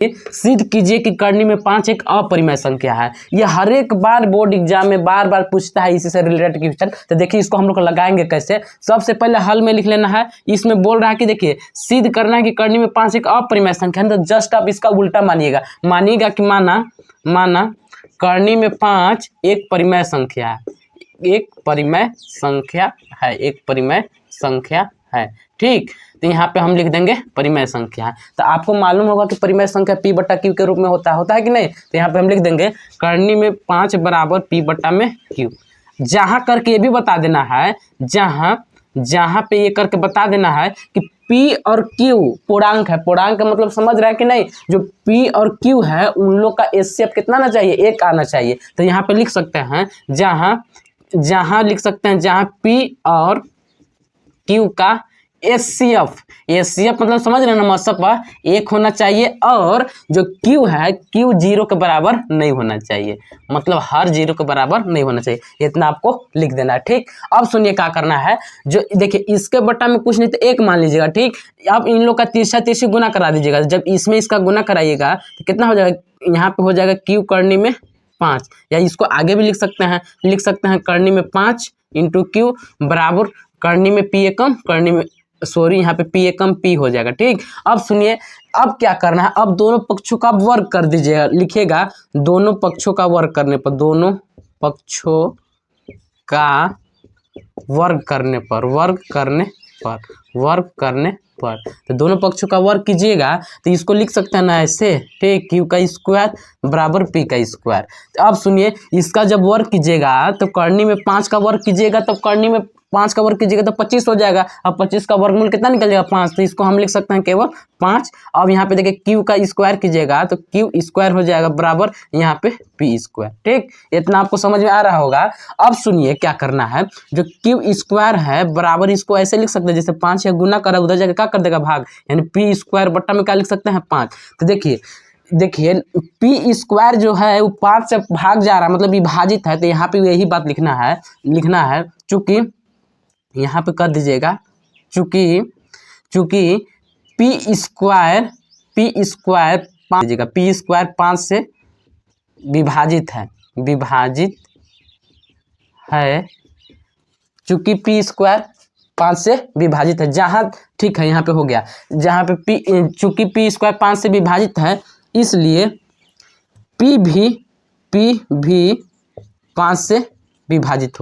सिद्ध कीजिए कि करनी में 5 एक अपरिमेय संख्या है। ये हर एक बार बोर्ड एग्जाम में बार बार पूछता है इसी से रिलेटेड क्वेश्चन। तो देखिए इसको हम लोग लगाएंगे कैसे। सबसे पहले हल में लिख लेना है। इसमें बोल रहा है कि देखिए सिद्ध करना है कि करनी में 5 एक अपरिमेय संख्या है, तो जस्ट आप इसका उल्टा मानिएगा कि माना करनी में 5 एक परिमेय संख्या है, एक परिमेय संख्या है। ठीक, तो यहाँ पे हम लिख देंगे परिमेय संख्या है। तो आपको मालूम होगा कि परिमेय संख्या p बटा q के रूप में होता है कि नहीं। तो यहाँ पे हम लिख देंगे करनी में 5 बराबर p बटा में q। जहाँ करके ये भी बता देना है, जहाँ पे ये करके बता देना है कि p और q पूर्णांक है। पूर्णांक का मतलब समझ रहा है कि नहीं। जो p और q है उन लोग का एचसीएफ कितना आना चाहिए, 1 आना चाहिए। तो यहाँ पे लिख सकते हैं जहाँ लिख सकते हैं जहाँ p और q का एचसीएफ मतलब समझ रहे हैं ना, मतलब 1 होना चाहिए और जो q है q 0 के बराबर नहीं होना चाहिए, मतलब हर 0 के बराबर नहीं होना चाहिए। इतना आपको लिख देना है। ठीक, अब सुनिए क्या करना है। जो देखिए इसके बटा में कुछ नहीं तो 1 मान लीजिएगा। ठीक, अब इन लोग का तिरछा गुना करा दीजिएगा। जब इसमें इसका गुना कराइएगा तो कितना हो जाएगा, यहाँ पे हो जाएगा q करनी में 5, या इसको आगे भी लिख सकते हैं करनी में 5 इंटू q बराबर करनी में p एकम यहाँ पे p एकम p हो जाएगा। ठीक, अब सुनिए अब क्या करना है। अब दोनों पक्षों का वर्ग कर दीजिएगा। लिखिएगा दोनों पक्षों का वर्ग करने पर, दोनों पक्षों का वर्ग करने पर तो दोनों पक्षों का वर्ग कीजिएगा तो इसको लिख सकते हैं ना ऐसे। ठीक, q का स्क्वायर बराबर p का स्क्वायर। तो अब सुनिए इसका जब वर्ग कीजिएगा तो करनी में 5 का वर्ग कीजिएगा, तब करनी में 5 का वर्ग कीजिएगा तो 25 हो जाएगा। अब 25 का वर्गमूल कितना निकल जाएगा, 5। तो इसको हम लिख सकते हैं केवल 5। अब यहाँ पे देखिए q का स्क्वायर कीजिएगा तो q स्क्वायर हो जाएगा बराबर यहाँ पे p स्क्वायर। ठीक, इतना आपको समझ में आ रहा होगा। अब सुनिए क्या करना है। जो q स्क्वायर है बराबर इसको ऐसे लिख सकते हैं जैसे 5 या गुना करा उधर जाकर क्या कर देगा भाग, यानी p स्क्वायर बट्टा में क्या लिख सकते हैं 5। तो देखिए p स्क्वायर जो है वो 5 से भाग जा रहा है, मतलब विभाजित है। तो यहाँ पे यही बात लिखना है चूंकि यहाँ पे कर दीजिएगा चूंकि p स्क्वायर 5 से विभाजित है चूंकि p स्क्वायर 5 से विभाजित है। जहाँ ठीक है यहाँ पे हो गया, जहाँ पे चूंकि p स्क्वायर 5 से विभाजित है इसलिए p भी 5 से विभाजित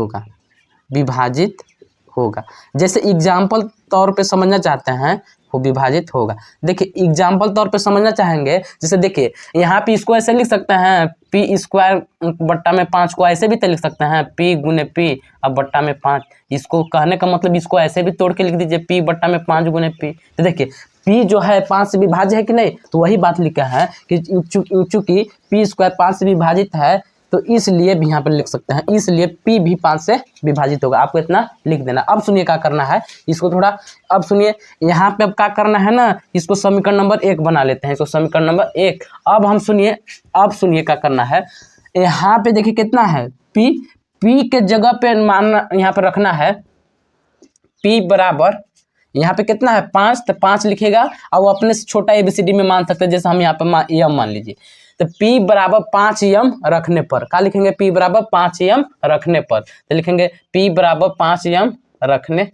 होगा। जैसे एग्जाम्पल तौर पे समझना चाहते हैं वो विभाजित होगा। देखिए एग्जाम्पल तौर पे समझना चाहेंगे, जैसे देखिए यहाँ पे इसको ऐसे लिख सकते हैं p स्क्वायर बट्टा में 5 को ऐसे भी तो लिख सकते हैं p गुने p अब बट्टा में 5। इसको कहने का मतलब इसको ऐसे भी तोड़ के लिख दीजिए p बट्टा में 5 गुने p। तो देखिए p जो है 5 से विभाज्य है कि नहीं, तो वही बात लिखा है कि चूंकि p स्क्वायर 5 से विभाजित है तो इसलिए भी यहाँ पर लिख सकते हैं, इसलिए p भी 5 से विभाजित होगा। आपको इतना लिख देना। अब सुनिए क्या करना है इसको थोड़ा, अब सुनिए यहाँ पे अब क्या करना है ना, इसको समीकरण नंबर 1 बना लेते हैं, इसको समीकरण नंबर 1। अब सुनिए क्या करना है। यहाँ पे देखिए कितना है p के जगह पे मानना, यहाँ पे रखना है p बराबर यहाँ पे कितना है 5, तो 5 लिखेगा और वो अपने से छोटा ABCD में मान सकते हैं। जैसे हम यहाँ पे m मान लीजिए, तो p बराबर 5m रखने पर क्या लिखेंगे, p बराबर 5m रखने पर तो लिखेंगे p बराबर 5m रखने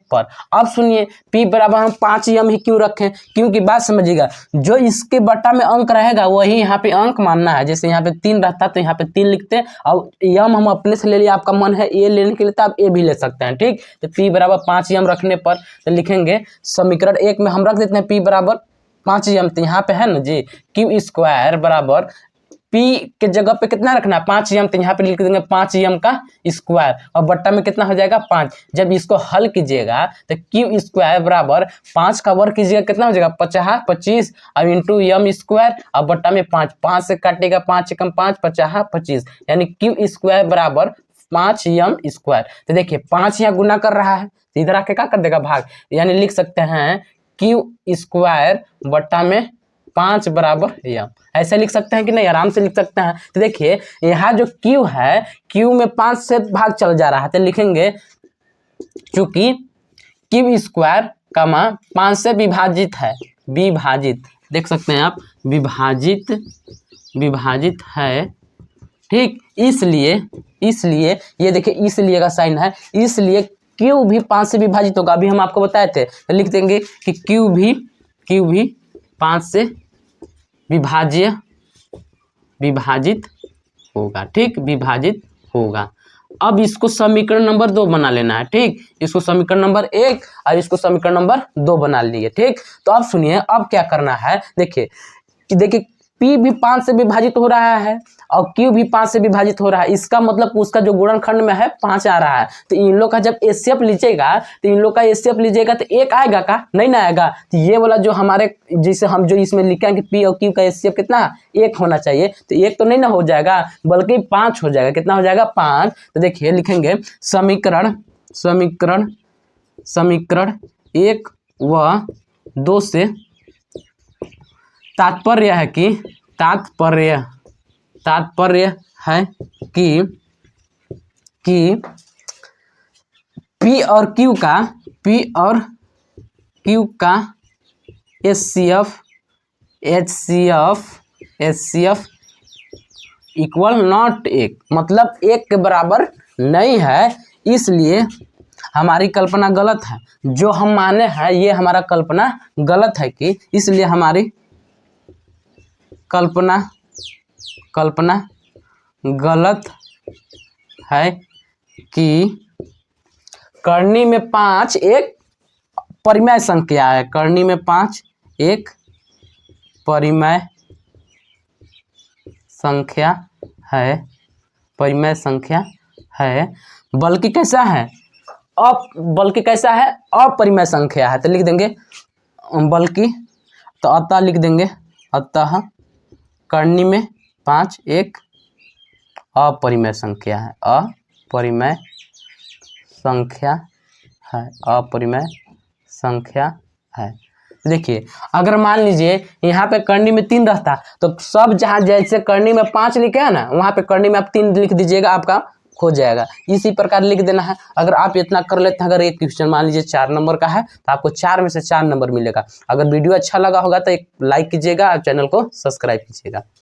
पर। अब सुनिए p बराबर हम 5m ही क्यों रखें, क्योंकि बात समझिएगा जो इसके बटा में अंक रहेगा वही यहाँ पे अंक मानना है। जैसे यहाँ पे 3 रहता तो यहाँ पे 3 लिखते हैं, और m हम अपने से ले लिया, आपका मन है a लेने के लिए तो आप a भी ले सकते हैं। ठीक, तो p बराबर 5m रखने पर तो लिखेंगे समीकरण 1 में हम रख देते हैं p बराबर 5m। तो यहाँ पे है ना जी q स्क्वायर बराबर p के जगह पे कितना रखना है 5m, तो यहाँ पे लिख देंगे 5m का स्क्वायर और बट्टा में कितना हो जाएगा 5। जब इसको हल कीजिएगा तो q स्क्वायर बराबर 5 का वर्ग कीजिएगा कितना हो जाएगा 25 अब इंटू m स्क्वायर और बट्टा में 5 से काटेगा 5 एकम 5 25, यानी q स्क्वायर बराबर 5m स्क्वायर। तो देखिए 5 यहाँ गुना कर रहा है तो इधर आके क्या कर देगा भाग, यानी लिख सकते हैं q स्क्वायर बट्टा में 5 बराबर m। ऐसे लिख सकते हैं कि नहीं, आराम से लिख सकते हैं। तो देखिए यहाँ जो q है q में 5 से भाग चल जा रहा है तो लिखेंगे चूंकि q स्क्वायर 5 से विभाजित देख सकते हैं आप, विभाजित है, ठीक। इसलिए ये देखिए, इसलिए का साइन है, इसलिए क्यू भी 5 से विभाजित होगा। अभी हम आपको बताए थे, तो लिख देंगे कि क्यू भी 5 से विभाजित होगा, ठीक, विभाजित होगा। अब इसको समीकरण नंबर 2 बना लेना है, ठीक। इसको समीकरण नंबर 1 और इसको समीकरण नंबर 2 बना लिए, ठीक। तो अब सुनिए, अब क्या करना है, देखिए P भी 5 से विभाजित हो रहा है और Q भी 5 से विभाजित हो रहा है। इसका मतलब उसका जो गुणनखंड में है 5 आ रहा है। तो इन लोग का जब एचसीएफ लीजिएगा, तो इन लोग का एचसीएफ लीजिएगा तो 1 आएगा का, नहीं ना आएगा। तो ये वाला जो हमारे, जैसे हम जो इसमें लिखे हैं कि P और Q का एचसीएफ कितना 1 होना चाहिए, तो 1 तो नहीं ना हो जाएगा, बल्कि 5 हो जाएगा। कितना हो जाएगा? 5। तो देखिए लिखेंगे समीकरण 1 व 2 से तात्पर्य है कि P और Q का HCF इक्वल नॉट 1, मतलब 1 के बराबर नहीं है। इसलिए हमारी कल्पना गलत है, जो हम माने हैं ये हमारा कल्पना गलत है कि, इसलिए हमारी कल्पना गलत है कि करनी में 5 एक परिमेय संख्या है। करनी में 5 एक परिमेय संख्या है, बल्कि कैसा है? अपरिमेय संख्या है। तो लिख देंगे बल्कि, तो अतः लिख देंगे, अतः करनी में 5 एक अपरिमेय संख्या है। देखिए, अगर मान लीजिए यहाँ पे करनी में 3 रहता, तो सब जहाँ जैसे करनी में 5 लिखे है ना, वहाँ पे करनी में आप 3 लिख दीजिएगा, आपका हो जाएगा। इसी प्रकार लिख देना है। अगर आप इतना कर लेते हैं, अगर एक क्वेश्चन मान लीजिए 4 नंबर का है, तो आपको 4 में से 4 नंबर मिलेगा। अगर वीडियो अच्छा लगा होगा तो एक लाइक कीजिएगा और चैनल को सब्सक्राइब कीजिएगा।